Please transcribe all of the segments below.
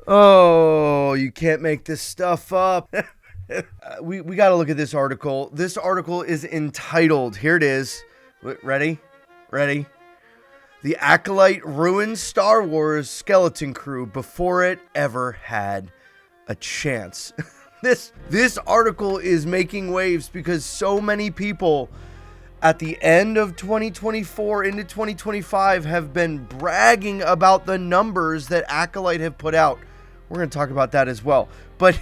Oh, you can't make this stuff up. We got to look at this article. This article is entitled, here it is. Ready? Ready? The Acolyte ruined Star Wars skeleton crew before it ever had a chance. This article is making waves because so many people at the end of 2024 into 2025 have been bragging about the numbers that Acolyte have put out. We're going to talk about that as well. But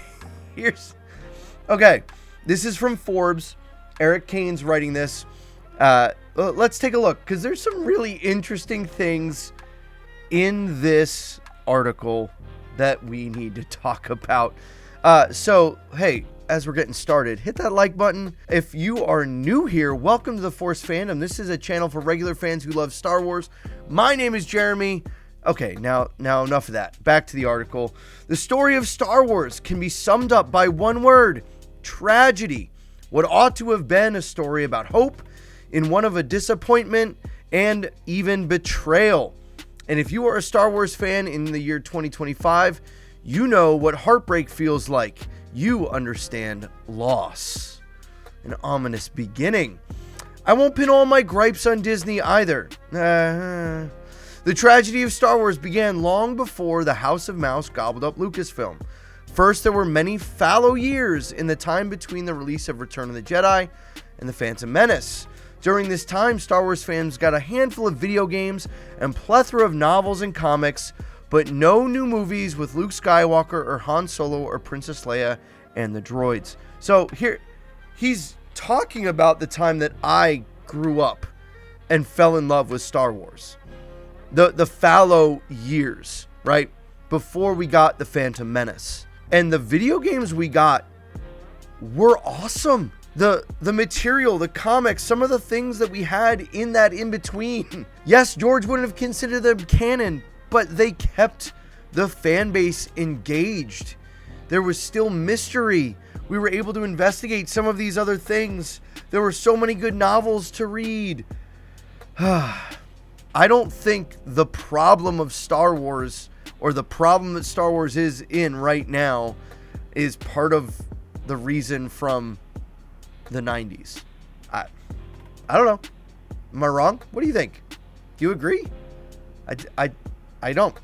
okay, this is from Forbes. Eric Kane's writing this. Let's take a look because there's some really interesting things in this article that we need to talk about. So, hey, as we're getting started, hit that like button. If you are new here, welcome to the Force Fandom. This is a channel for regular fans who love Star Wars. My name is Jeremy. Okay, now enough of that. Back to the article. The story of Star Wars can be summed up by one word: tragedy. What ought to have been a story about hope in one of a disappointment and even betrayal. And if you are a Star Wars fan in the year 2025, you know what heartbreak feels like. You understand loss. An ominous beginning. I won't pin all my gripes on Disney either. The tragedy of Star Wars began long before the House of Mouse gobbled up Lucasfilm. First, there were many fallow years in the time between the release of Return of the Jedi and The Phantom Menace. During this time, Star Wars fans got a handful of video games and plethora of novels and comics, but no new movies with Luke Skywalker or Han Solo or Princess Leia and the droids. So here, he's talking about the time that I grew up and fell in love with Star Wars. The fallow years, right? Before we got The Phantom Menace. And the video games we got were awesome. The material, the comics, some of the things that we had in that in-between. Yes, George wouldn't have considered them canon, but they kept the fan base engaged. There was still mystery. We were able to investigate some of these other things. There were so many good novels to read. I don't think the problem of Star Wars, or the problem that Star Wars is in right now, is part of the reason from the 90s. I don't know. Am I wrong? What do you think? Do you agree? I don't.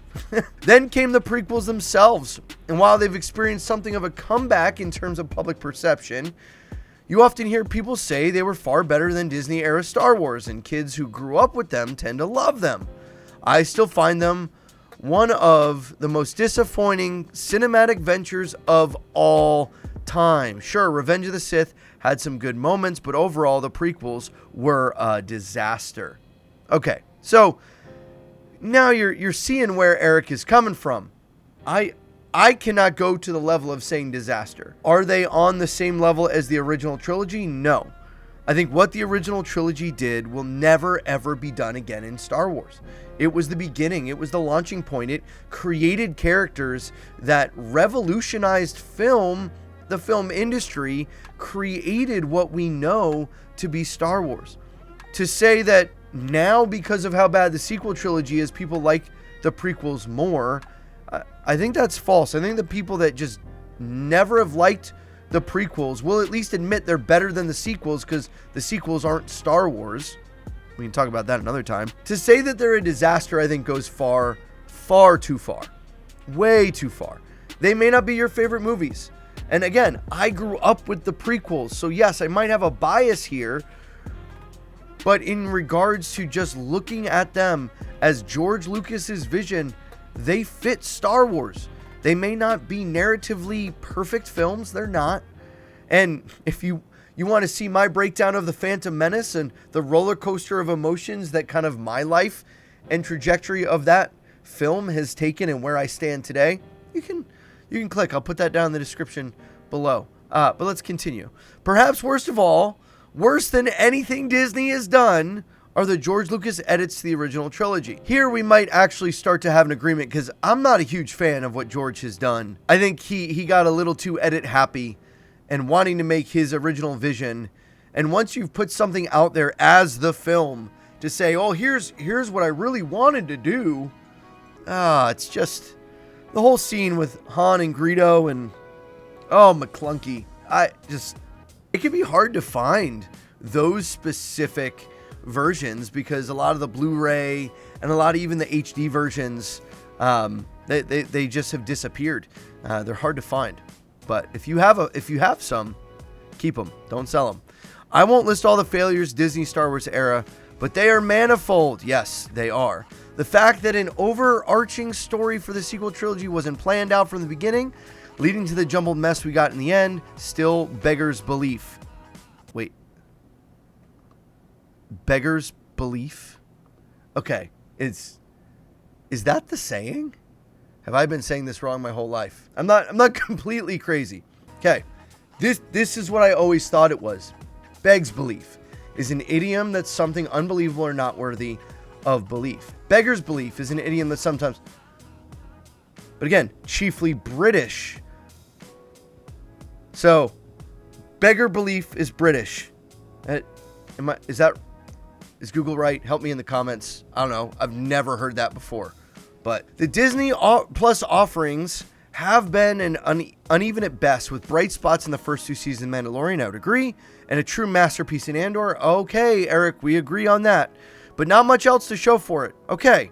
Then came the prequels themselves. And while they've experienced something of a comeback in terms of public perception, you often hear people say they were far better than Disney-era Star Wars, and kids who grew up with them tend to love them. I still find them one of the most disappointing cinematic ventures of all time. Sure, Revenge of the Sith had some good moments, but overall the prequels were a disaster. Okay, so now you're seeing where Eric is coming from. I cannot go to the level of saying disaster. Are they on the same level as the original trilogy? No. I think what the original trilogy did will never ever be done again in Star Wars. It was the beginning. It was the launching point. It created characters that revolutionized film. The film industry created what we know to be Star Wars. To say that now, because of how bad the sequel trilogy is, people like the prequels more, I think that's false. I think the people that just never have liked the prequels will at least admit they're better than the sequels, because the sequels aren't Star Wars. We can talk about that another time. To say that they're a disaster, I think goes far, far too far. Way too far. They may not be your favorite movies. And again, I grew up with the prequels, so yes, I might have a bias here, but in regards to just looking at them as George Lucas's vision, they fit Star Wars. They may not be narratively perfect films, they're not. And if you want to see my breakdown of The Phantom Menace and the roller coaster of emotions that kind of my life and trajectory of that film has taken and where I stand today, you can click. I'll put that down in the description below. But let's continue. Perhaps worst of all, worse than anything Disney has done, are the George Lucas edits to the original trilogy. Here we might actually start to have an agreement, because I'm not a huge fan of what George has done. I think he got a little too edit happy and wanting to make his original vision. And once you've put something out there as the film to say, oh, here's what I really wanted to do, it's just The whole scene with Han and Greedo and, oh, McClunky. It can be hard to find those specific versions because a lot of the Blu-ray and a lot of even the HD versions, they just have disappeared. They're hard to find. But if you have some, keep them. Don't sell them. I won't list all the failures Disney Star Wars era, but they are manifold. Yes, they are. The fact that an overarching story for the sequel trilogy wasn't planned out from the beginning, leading to the jumbled mess we got in the end, still beggars belief. Wait. Beggars belief? Okay. Is that the saying? Have I been saying this wrong my whole life? I'm not completely crazy. Okay. This is what I always thought it was. Begs belief is an idiom that's something unbelievable or not worthy of belief. Beggar's belief is an idiom that sometimes, but again, chiefly British. So, beggar belief is British. Is Google right? Help me in the comments. I don't know. I've never heard that before. But the Disney Plus offerings have been uneven at best, with bright spots in the first 2 seasons of Mandalorian, I would agree, and a true masterpiece in Andor. Okay, Eric, we agree on that. But not much else to show for it. Okay,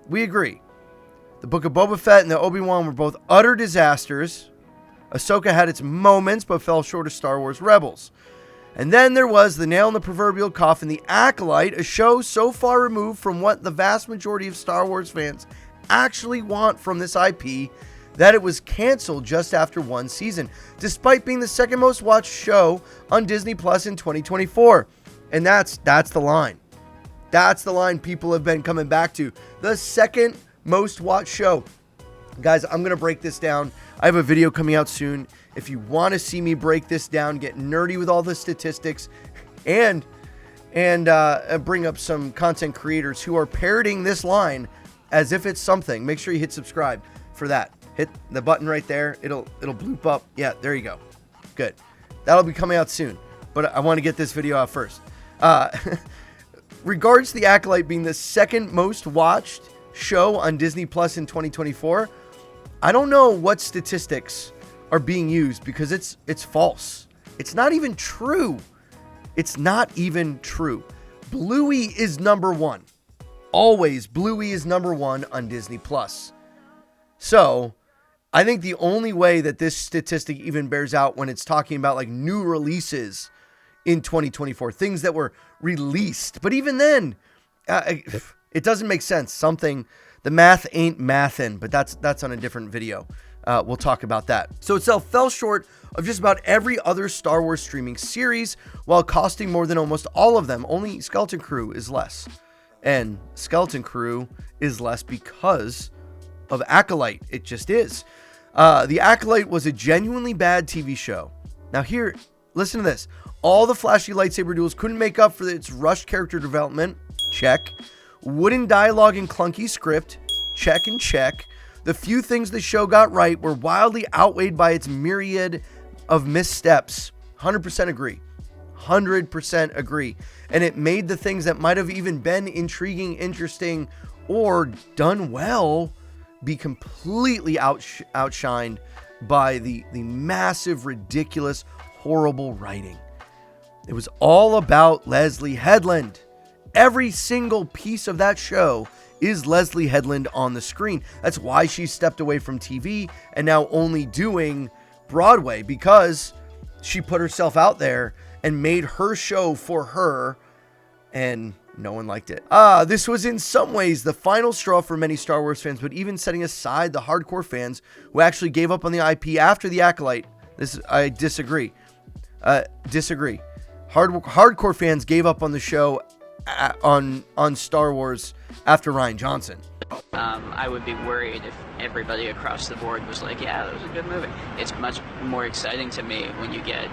we agree. The Book of Boba Fett and the Obi-Wan were both utter disasters. Ahsoka had its moments, but fell short of Star Wars Rebels. And then there was the nail in the proverbial coffin, The Acolyte, a show so far removed from what the vast majority of Star Wars fans actually want from this IP that it was canceled just after 1 season, despite being the second most watched show on Disney Plus in 2024. And that's the line. That's the line people have been coming back to. The second most watched show. Guys, I'm going to break this down. I have a video coming out soon. If you want to see me break this down, get nerdy with all the statistics, and bring up some content creators who are parroting this line as if it's something, make sure you hit subscribe for that. Hit the button right there. It'll bloop up. Yeah, there you go. Good. That'll be coming out soon. But I want to get this video out first. Regards to The Acolyte being the second most watched show on Disney Plus in 2024, I don't know what statistics are being used because it's false. It's not even true. It's not even true. Bluey is number 1. Always, Bluey is number 1 on Disney Plus. So, I think the only way that this statistic even bears out when it's talking about like new releases in 2024, things that were released. But even then, it doesn't make sense. The math ain't mathin', but that's on a different video. We'll talk about that. So itself fell short of just about every other Star Wars streaming series while costing more than almost all of them. Only Skeleton Crew is less. And Skeleton Crew is less because of Acolyte. It just is. The Acolyte was a genuinely bad TV show. Now here, listen to this. All the flashy lightsaber duels couldn't make up for its rushed character development. Check. Wooden dialogue and clunky script. Check and check. The few things the show got right were wildly outweighed by its myriad of missteps. 100% agree. 100% agree. And it made the things that might have even been intriguing, interesting, or done well be completely outshined by the massive, ridiculous, horrible writing. It was all about Leslie Headland. Every single piece of that show is Leslie Headland on the screen. That's why she stepped away from TV and now only doing Broadway, because she put herself out there and made her show for her, and no one liked it. This was in some ways the final straw for many Star Wars fans, but even setting aside the hardcore fans who actually gave up on the IP after The Acolyte, I disagree. Hardcore fans gave up on the show on Star Wars after Rian Johnson. I would be worried if everybody across the board was like, yeah, that was a good movie. It's much more exciting to me when you get,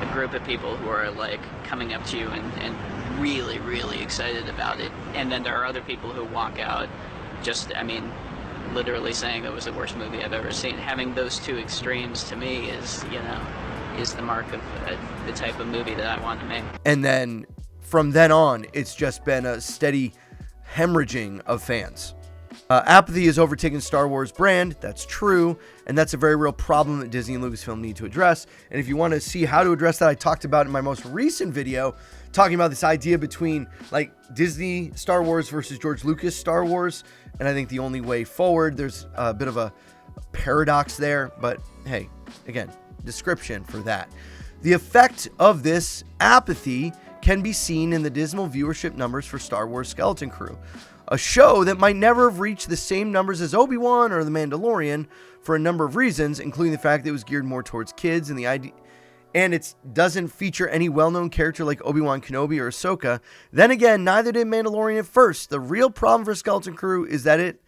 a group of people who are like coming up to you and really, really excited about it. And then there are other people who walk out literally saying that was the worst movie I've ever seen. Having those two extremes to me is the mark of the type of movie that I want to make. And then from then on, it's just been a steady hemorrhaging of fans. Apathy has overtaken Star Wars brand. That's true. And that's a very real problem that Disney and Lucasfilm need to address. And if you want to see how to address that, I talked about in my most recent video, talking about this idea between like Disney Star Wars versus George Lucas Star Wars. And I think the only way forward, there's a bit of a paradox there. But hey, again, description for that. The effect of this apathy can be seen in the dismal viewership numbers for Star Wars Skeleton Crew, a show that might never have reached the same numbers as Obi-Wan or The Mandalorian for a number of reasons, including the fact that it was geared more towards kids and it doesn't feature any well-known character like Obi-Wan Kenobi or Ahsoka. Then again, neither did Mandalorian at first. The real problem for Skeleton Crew is that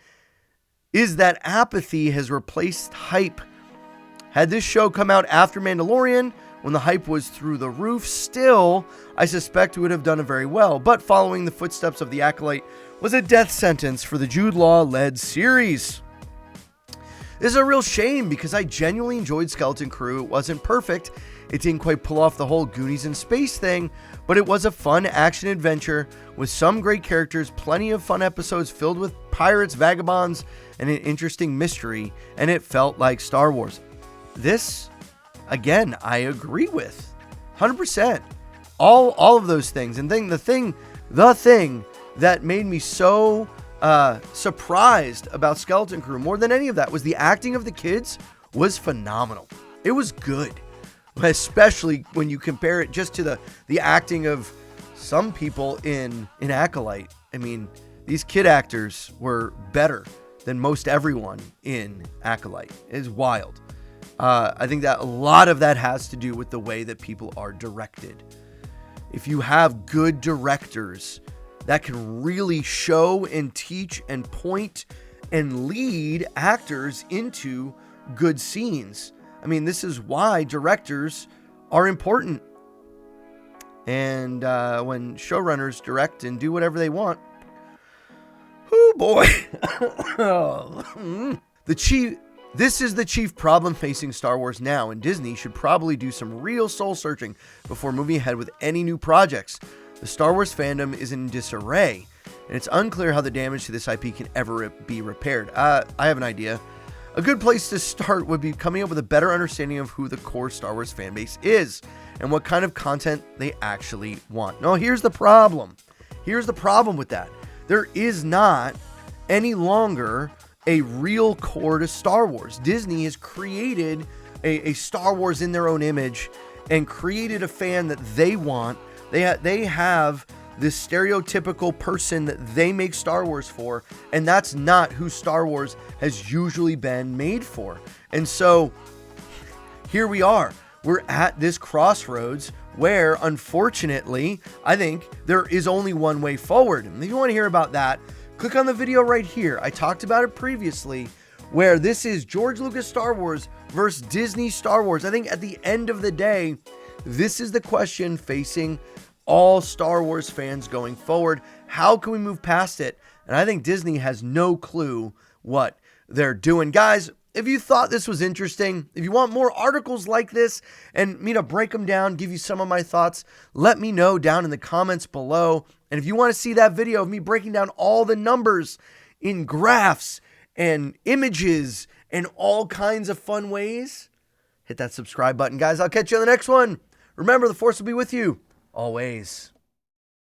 apathy has replaced hype. Had this show come out after Mandalorian, when the hype was through the roof, still, I suspect it would have done it very well. But following the footsteps of the Acolyte was a death sentence for the Jude Law-led series. This is a real shame because I genuinely enjoyed Skeleton Crew. It wasn't perfect. It didn't quite pull off the whole Goonies in space thing, but it was a fun action adventure with some great characters, plenty of fun episodes filled with pirates, vagabonds, and an interesting mystery, and it felt like Star Wars. This, again, I agree with 100%. All of those things. And the thing that made me so surprised about Skeleton Crew more than any of that was the acting of the kids was phenomenal. It was good, especially when you compare it just to the acting of some people in Acolyte. I mean, these kid actors were better than most everyone in Acolyte. It is wild. I think that a lot of that has to do with the way that people are directed. If you have good directors that can really show and teach and point and lead actors into good scenes. I mean, this is why directors are important. And when showrunners direct and do whatever they want, oh boy. This is the chief problem facing Star Wars now, and Disney should probably do some real soul searching before moving ahead with any new projects. The Star Wars fandom is in disarray, and it's unclear how the damage to this IP can ever be repaired. I have an idea. A good place to start would be coming up with a better understanding of who the core Star Wars fan base is and what kind of content they actually want. No, here's the problem. Here's the problem with that. There is not any longer a real core to Star Wars. Disney has created a Star Wars in their own image and created a fan that they want. They have this stereotypical person that they make Star Wars for, and that's not who Star Wars has usually been made for. And so here we are. We're at this crossroads where, unfortunately, I think there is only one way forward. And if you want to hear about that, click on the video right here. I talked about it previously, where this is George Lucas Star Wars versus Disney Star Wars. I think at the end of the day, this is the question facing all Star Wars fans going forward. How can we move past it? And I think Disney has no clue what they're doing. Guys, if you thought this was interesting, if you want more articles like this and me to break them down, give you some of my thoughts, let me know down in the comments below. And if you want to see that video of me breaking down all the numbers in graphs and images and all kinds of fun ways, hit that subscribe button, guys. I'll catch you on the next one. Remember, the Force will be with you always.